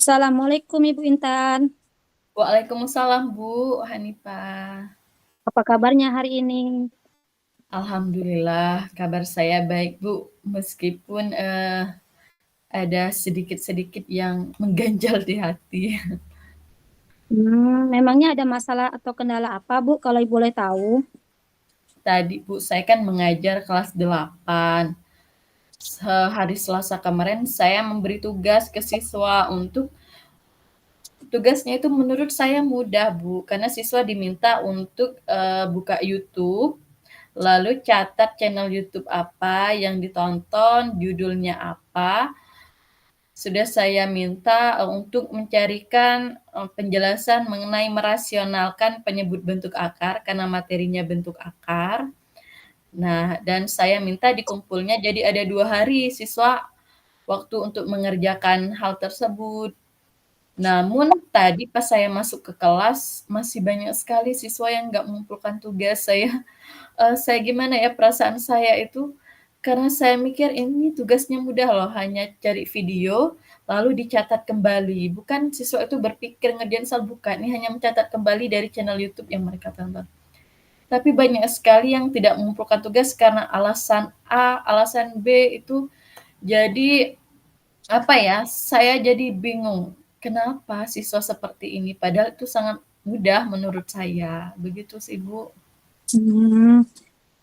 Assalamualaikum Ibu Intan. Waalaikumsalam Bu Hanifah. Apa kabarnya hari ini? Alhamdulillah kabar saya baik Bu, meskipun ada sedikit-sedikit yang mengganjal di hati. Memangnya ada masalah atau kendala apa Bu kalau Ibu boleh tahu? Tadi Bu, saya kan mengajar kelas 8. Hari Selasa kemarin saya memberi tugas ke siswa untuk tugasnya itu menurut saya mudah Bu, karena siswa diminta untuk buka YouTube. Lalu catat channel YouTube apa yang ditonton, judulnya apa. Sudah saya minta untuk mencarikan penjelasan mengenai merasionalkan penyebut bentuk akar karena materinya bentuk akar. Nah, dan saya minta dikumpulnya jadi ada 2 hari siswa waktu untuk mengerjakan hal tersebut. Namun tadi pas saya masuk ke kelas masih banyak sekali siswa yang nggak mengumpulkan tugas. Saya gimana ya, perasaan saya itu, karena saya mikir ini tugasnya mudah loh, hanya cari video, lalu dicatat kembali. Bukan siswa itu berpikir ngerjain soal bukan, ini hanya mencatat kembali dari channel YouTube yang mereka tonton. Tapi banyak sekali yang tidak mengumpulkan tugas karena alasan A, alasan B itu. Jadi, apa ya, saya jadi bingung, kenapa siswa seperti ini? Padahal itu sangat mudah menurut saya. Begitu sih, Bu. Hmm,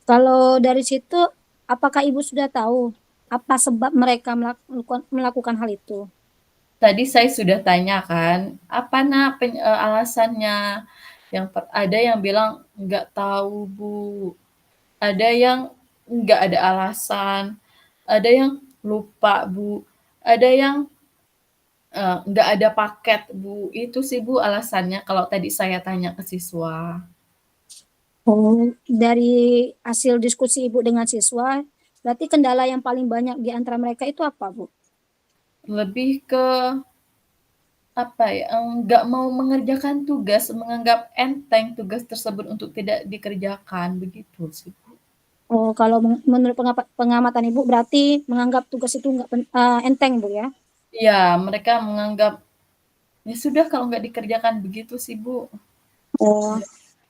Kalau dari situ, apakah Ibu sudah tahu apa sebab mereka melakukan hal itu? Tadi saya sudah tanyakan, "Apa Nak alasannya?" Ada yang bilang, "Nggak tahu Bu." Ada yang nggak ada alasan, ada yang lupa Bu, ada yang, nggak ada paket Bu. Itu sih Bu alasannya kalau tadi saya tanya ke siswa. Oh, dari hasil diskusi Ibu dengan siswa, berarti kendala yang paling banyak di antara mereka itu apa, Bu? Lebih ke, apa ya, nggak mau mengerjakan tugas, menganggap enteng tugas tersebut untuk tidak dikerjakan, begitu sih Bu. Oh, kalau menurut pengamatan Ibu berarti menganggap tugas itu nggak enteng, Bu ya? Iya, mereka menganggap, ya sudah kalau nggak dikerjakan, begitu sih Bu. Oh,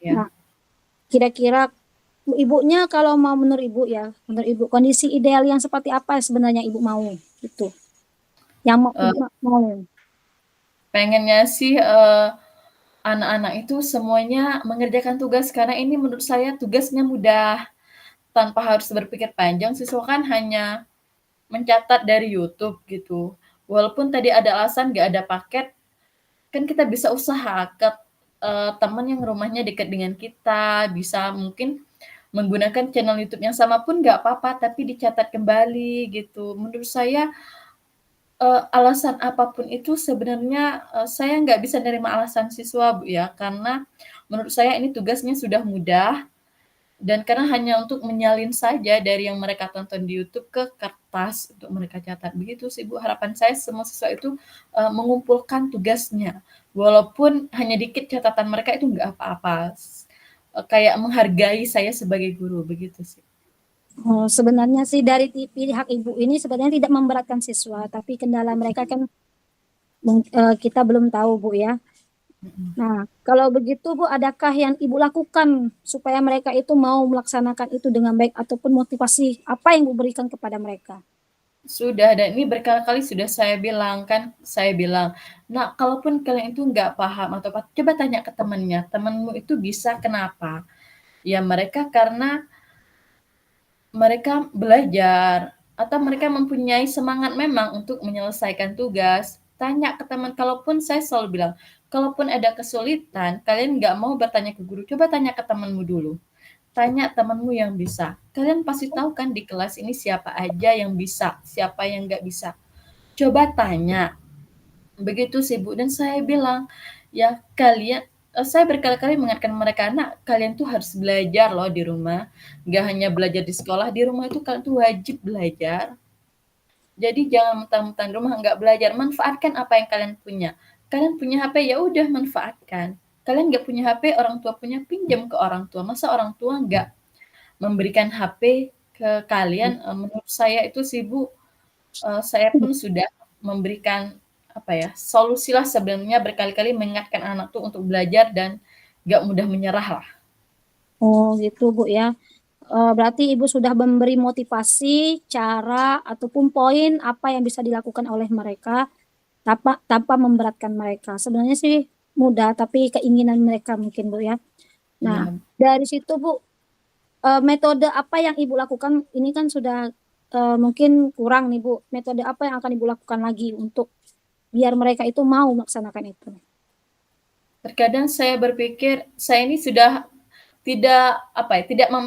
Ya. nah kira-kira ibunya kalau mau menurut ibu ya, menurut ibu kondisi ideal yang seperti apa sebenarnya ibu mau itu, yang mau ibu Eee, mau. Pengennya sih, anak-anak itu semuanya mengerjakan tugas karena ini menurut saya tugasnya mudah, tanpa harus berpikir panjang. Siswa kan hanya mencatat dari YouTube gitu. Walaupun tadi ada alasan nggak ada paket, kan kita bisa usaha ke, teman yang rumahnya dekat dengan kita, bisa mungkin menggunakan channel YouTube yang sama pun nggak apa-apa, tapi dicatat kembali gitu. Menurut saya alasan apapun itu sebenarnya, saya nggak bisa nerima alasan siswa, Bu, ya, karena menurut saya ini tugasnya sudah mudah dan karena hanya untuk menyalin saja dari yang mereka tonton di YouTube ke kertas untuk mereka catat. Begitu sih, Bu, harapan saya semua siswa itu, mengumpulkan tugasnya. Walaupun hanya dikit catatan mereka itu nggak apa-apa, kayak menghargai saya sebagai guru, begitu sih. Oh, sebenarnya sih dari pihak ibu ini sebenarnya tidak memberatkan siswa, tapi kendala mereka kan kita belum tahu Bu ya. Mhm. Nah, kalau begitu Bu, adakah yang ibu lakukan supaya mereka itu mau melaksanakan itu dengan baik ataupun motivasi apa yang ibu berikan kepada mereka? Sudah, dan ini berkali-kali sudah saya bilang kan, saya bilang, "Nak, kalaupun kalian itu nggak paham atau apa, coba tanya ke temannya, temanmu itu bisa kenapa? Ya mereka karena mereka belajar atau mereka mempunyai semangat memang untuk menyelesaikan tugas. Tanya ke teman, kalaupun saya selalu bilang, kalaupun ada kesulitan, kalian nggak mau bertanya ke guru, coba tanya ke temanmu dulu. Tanya temanmu yang bisa. Kalian pasti tahu kan di kelas ini siapa aja yang bisa, siapa yang nggak bisa. Coba tanya. Begitu sih Bu, dan saya bilang, ya kalian saya berkali-kali mengingatkan mereka, "Nak, kalian tuh harus belajar loh di rumah, nggak hanya belajar di sekolah, di rumah itu kalian tuh wajib belajar. Jadi jangan mentang-mentang di rumah nggak belajar, manfaatkan apa yang kalian punya. Kalian punya HP, ya udah manfaatkan. Kalian nggak punya HP, orang tua punya, pinjam ke orang tua. Masa orang tua nggak memberikan HP ke kalian?" Menurut saya itu sih Bu, saya pun sudah memberikan solusilah sebenarnya berkali-kali mengingatkan anak tuh untuk belajar dan nggak mudah menyerah lah. Oh gitu Bu ya. Berarti Ibu sudah memberi motivasi, cara, ataupun poin apa yang bisa dilakukan oleh mereka tanpa memberatkan mereka. Sebenarnya sih mudah, tapi keinginan mereka mungkin Bu ya. Nah, Iya. dari situ Bu, metode apa yang Ibu lakukan? Ini kan sudah mungkin kurang nih Bu. Metode apa yang akan Ibu lakukan lagi untuk biar mereka itu mau melaksanakan itu? Terkadang saya berpikir saya ini sudah tidak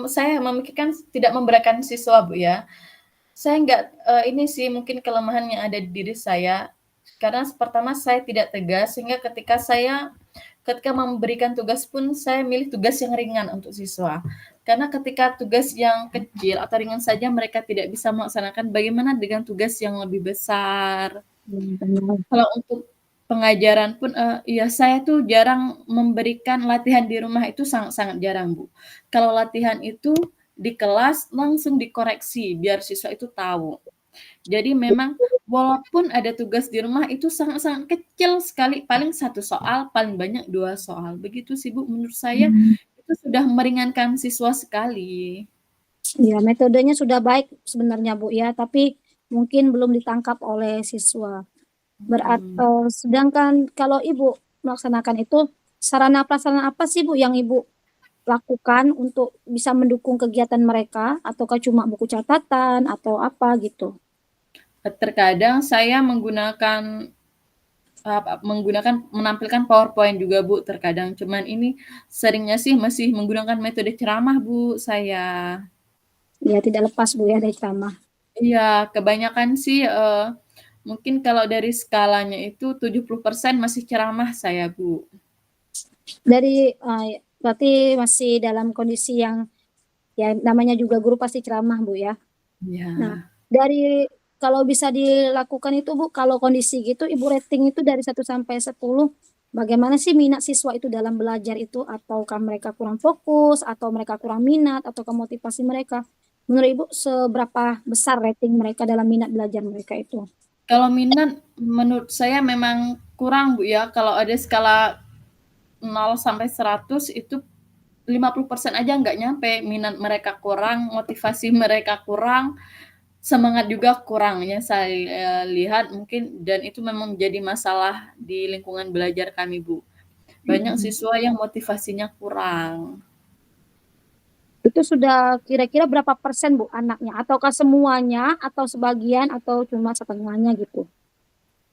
saya memikirkan tidak memberatkan siswa Bu ya. Saya nggak, ini sih mungkin kelemahan yang ada di diri saya, karena pertama saya tidak tegas sehingga ketika memberikan tugas pun saya milih tugas yang ringan untuk siswa. Karena ketika tugas yang kecil atau ringan saja mereka tidak bisa melaksanakan, bagaimana dengan tugas yang lebih besar? Benar. Kalau untuk pengajaran pun, ya saya tuh jarang memberikan latihan di rumah itu sangat-sangat jarang, Bu. Kalau latihan itu di kelas langsung dikoreksi biar siswa itu tahu. Jadi memang walaupun ada tugas di rumah itu sangat-sangat kecil sekali, paling satu soal, paling banyak 2 soal. Begitu sih, Bu, menurut saya itu sudah meringankan siswa sekali. Ya, metodenya sudah baik sebenarnya Bu ya, tapi mungkin belum ditangkap oleh siswa. Mhm. Sedangkan kalau Ibu melaksanakan itu, sarana prasarana apa sih Bu yang Ibu lakukan untuk bisa mendukung kegiatan mereka, ataukah cuma buku catatan atau apa gitu? Terkadang saya menampilkan PowerPoint juga, Bu, terkadang. Cuman ini seringnya sih masih menggunakan metode ceramah, Bu, saya. Ya, tidak lepas Bu ya dari ceramah. Iya, kebanyakan sih, mungkin kalau dari skalanya itu 70% masih ceramah saya, Bu. Berarti masih dalam kondisi yang ya namanya juga guru pasti ceramah Bu ya. Nah, Iya. dari kalau bisa dilakukan itu Bu, kalau kondisi gitu Ibu rating itu dari 1 sampai 10, bagaimana sih minat siswa itu dalam belajar itu? Ataukah mereka kurang fokus, atau mereka kurang minat, ataukah motivasi mereka? Menurut Ibu seberapa besar rating mereka dalam minat belajar mereka itu? Kalau minat menurut saya memang kurang, Bu, ya. Kalau ada skala 0 sampai 100 itu 50% aja nggak nyampe, minat mereka kurang, motivasi mereka kurang, semangat juga kurang yang saya lihat mungkin dan itu memang menjadi masalah di lingkungan belajar kami, Bu. Banyak Hmm. siswa yang motivasinya kurang. Itu sudah kira-kira berapa persen Bu anaknya? Ataukah semuanya, atau sebagian, atau cuma setengahnya gitu?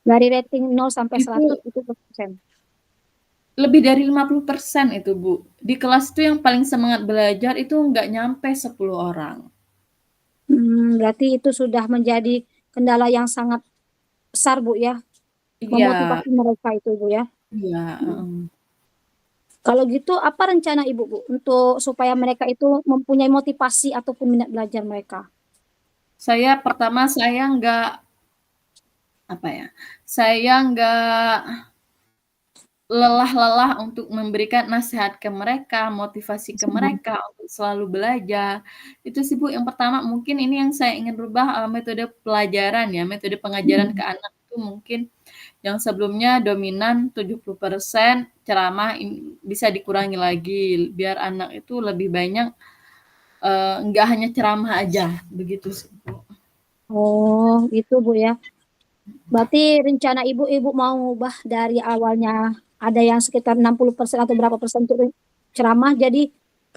Dari rating 0 sampai 100 Itu itu berapa persen? lebih dari 50% itu, Bu. Di kelas itu yang paling semangat belajar itu nggak nyampe 10 orang. Berarti itu sudah menjadi kendala yang sangat besar Bu ya, Iya, memotivasi mereka itu Bu ya. iya, Hmm. heeh. Kalau gitu apa rencana Ibu Bu untuk supaya mereka itu mempunyai motivasi ataupun minat belajar mereka? Saya nggak, apa ya, saya nggak lelah-lelah untuk memberikan nasihat ke mereka, motivasi ke mereka untuk selalu belajar. Itu sih, Bu, yang pertama mungkin ini yang saya ingin rubah, metode pelajaran ya, metode pengajaran ke Hmm. anak itu mungkin yang sebelumnya dominan 70% ceramah bisa dikurangi lagi, biar anak itu lebih banyak, nggak hanya ceramah aja, begitu sih, Bu. Oh gitu Bu ya. Berarti rencana Ibu mau ubah dari awalnya ada yang sekitar 60% atau berapa persen untuk ceramah, jadi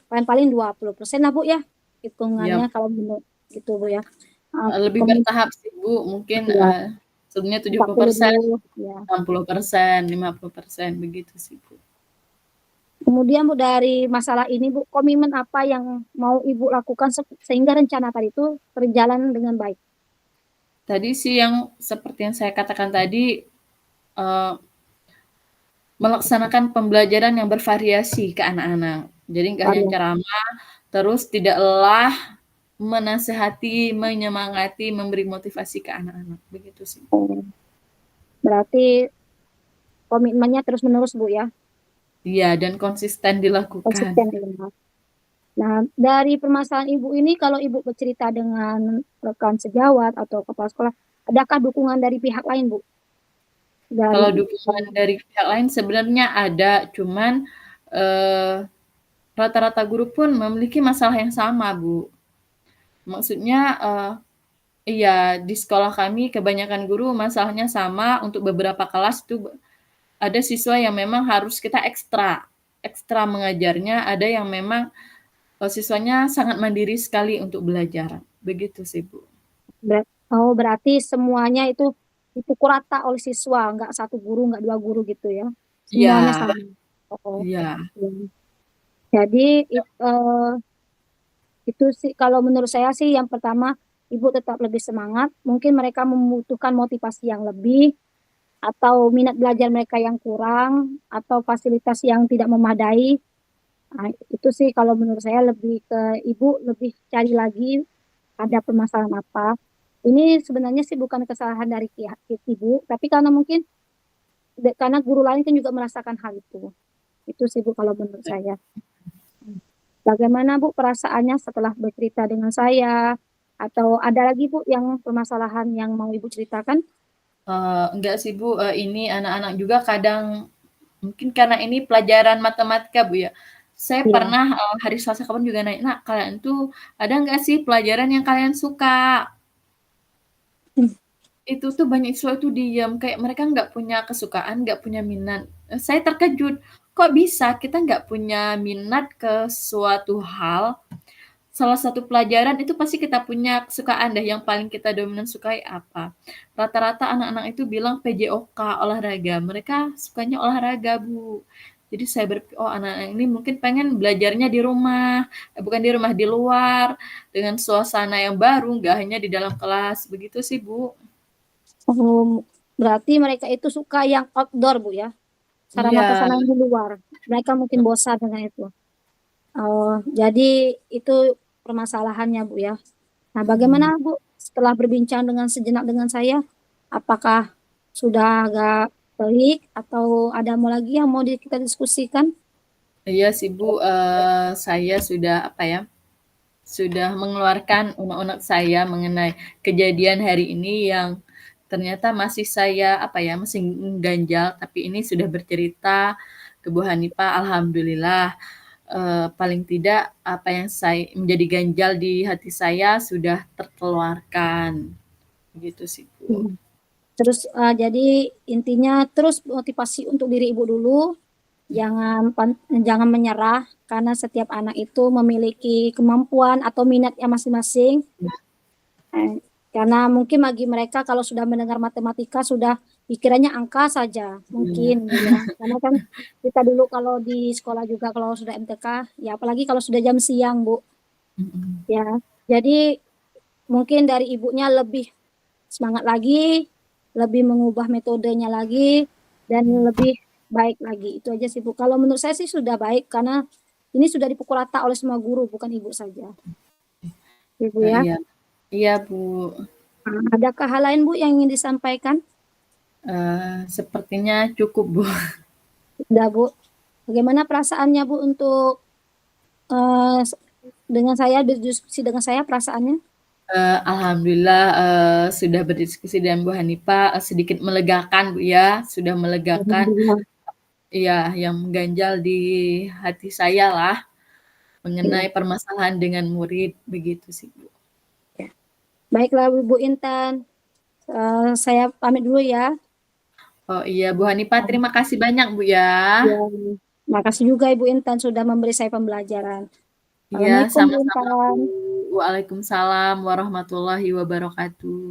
paling-paling 20% lah Bu ya, hitungannya Iya, kalau menurut gitu Bu ya. Uh, lebih Kemudian bertahap sih, Bu, mungkin, ya sebelumnya 40 70%, dulu ya. 60%, 50%, begitu sih, Bu. Kemudian Bu dari masalah ini Bu, komitmen apa yang mau Ibu lakukan sehingga rencana tadi itu berjalan dengan baik? Tadi sih yang seperti yang saya katakan tadi, eee, melaksanakan pembelajaran yang bervariasi ke anak-anak. Jadi nggak hanya Varian. ceramah, terus tidak lelah menasehati, menyemangati, memberi motivasi ke anak-anak, begitu sih. Oh, berarti komitmennya terus-menerus Bu ya, Iya, dan konsisten dilakukan. konsisten ya. Nah, dari permasalahan Ibu ini, kalau Ibu bercerita dengan rekan sejawat atau kepala sekolah, adakah dukungan dari pihak lain, Bu? dari Kalau dukungan dari pihak lain sebenarnya ada, cuman, eee, rata-rata guru pun memiliki masalah yang sama, Bu. Maksudnya, iya, di sekolah kami kebanyakan guru masalahnya sama, untuk beberapa kelas tuh ada siswa yang memang harus kita ekstra ekstra mengajarnya, ada yang memang, siswanya sangat mandiri sekali untuk belajar, begitu sih, Bu. oh, berarti semuanya itu dipukul rata oleh siswa, nggak satu guru, nggak dua guru gitu ya. Semuanya Iya sama. Oh, iya, iya. Jadi itu sih kalau menurut saya sih yang pertama ibu tetap lebih semangat. Mungkin mereka membutuhkan motivasi yang lebih atau minat belajar mereka yang kurang atau fasilitas yang tidak memadai. Nah, itu sih kalau menurut saya lebih ke ibu lebih cari lagi ada permasalahan apa. Ini sebenarnya sih bukan kesalahan dari pihak ibu, tapi karena mungkin karena guru lain kan juga merasakan hal itu. Itu sih Bu kalau menurut saya. Bagaimana Bu perasaannya setelah bercerita dengan saya? Atau ada lagi Bu yang permasalahan yang mau Ibu ceritakan? enggak sih, Bu, ini anak-anak juga kadang mungkin karena ini pelajaran matematika, Bu, ya. Saya Iya. pernah, hari Selasa kemarin juga nanya, "Nak, kalian tuh ada nggak sih pelajaran yang kalian suka?" Hmm. Itu tuh banyak siswa itu diam, kayak mereka nggak punya kesukaan, nggak punya minat. Saya terkejut, kok bisa kita nggak punya minat ke suatu hal, salah satu pelajaran itu pasti kita punya kesukaan deh, yang paling kita dominan sukai apa. Rata-rata anak-anak itu bilang PJOK, olahraga. Mereka sukanya olahraga, Bu. Jadi saya berpikir, oh anak-anak ini mungkin pengen belajarnya di rumah, bukan di rumah, di luar, dengan suasana yang baru, nggak hanya di dalam kelas. Begitu sih, Bu. Oh, berarti mereka itu suka yang outdoor Bu ya? Sarana Iya, prasarana yang di luar. Mereka mungkin bosan dengan itu. Oh, jadi itu permasalahannya Bu ya. Nah, bagaimana mhm. Bu setelah berbincang dengan sejenak dengan saya? Apakah sudah agak baik atau ada mau lagi yang mau kita diskusikan? Iya sih, Bu, saya sudah, apa ya, sudah mengeluarkan unek-unek saya mengenai kejadian hari ini yang ternyata masih saya, apa ya, masih ganjal, tapi ini sudah bercerita ke Bu Hanifah, alhamdulillah, paling tidak apa yang menjadi ganjal di hati saya sudah terkeluarkan, gitu sih, Bu. Hmm. Terus jadi intinya terus motivasi untuk diri ibu dulu, jangan menyerah karena setiap anak itu memiliki kemampuan atau minatnya masing-masing. Eh, karena mungkin bagi mereka kalau sudah mendengar matematika sudah pikirannya angka saja mungkin Bener, Bu, ya. Karena kan kita dulu kalau di sekolah juga kalau sudah MTK ya apalagi kalau sudah jam siang Bu mhm. ya. Jadi mungkin dari ibunya lebih semangat lagi, lebih mengubah metodenya lagi, dan lebih baik lagi. Itu aja sih Bu. Kalau menurut saya sih sudah baik karena ini sudah dipukul rata oleh semua guru, bukan ibu saja. Ibu ya. Iya iya, Bu, Nah, adakah hal lain Bu yang ingin disampaikan? sepertinya cukup, Bu. Sudah Bu. Bagaimana perasaannya Bu untuk eh, dengan saya berdiskusi dengan saya perasaannya? Alhamdulillah, sudah berdiskusi dengan Bu Hanifah, sedikit melegakan, Bu, ya, sudah melegakan, Alhamdulillah. iya, yang mengganjal di hati saya lah, Ya. mengenai permasalahan dengan murid, begitu sih, Bu. Ya. Baiklah Bu Intan. Saya pamit dulu ya. Oh iya, Bu Hanifah terima kasih banyak, Bu, ya. Ya, makasih juga Ibu Intan sudah memberi saya pembelajaran. Iya, Assalamualaikum Bu sama-sama, Bu. Intan. Waalaikumsalam warahmatullahi wabarakatuh.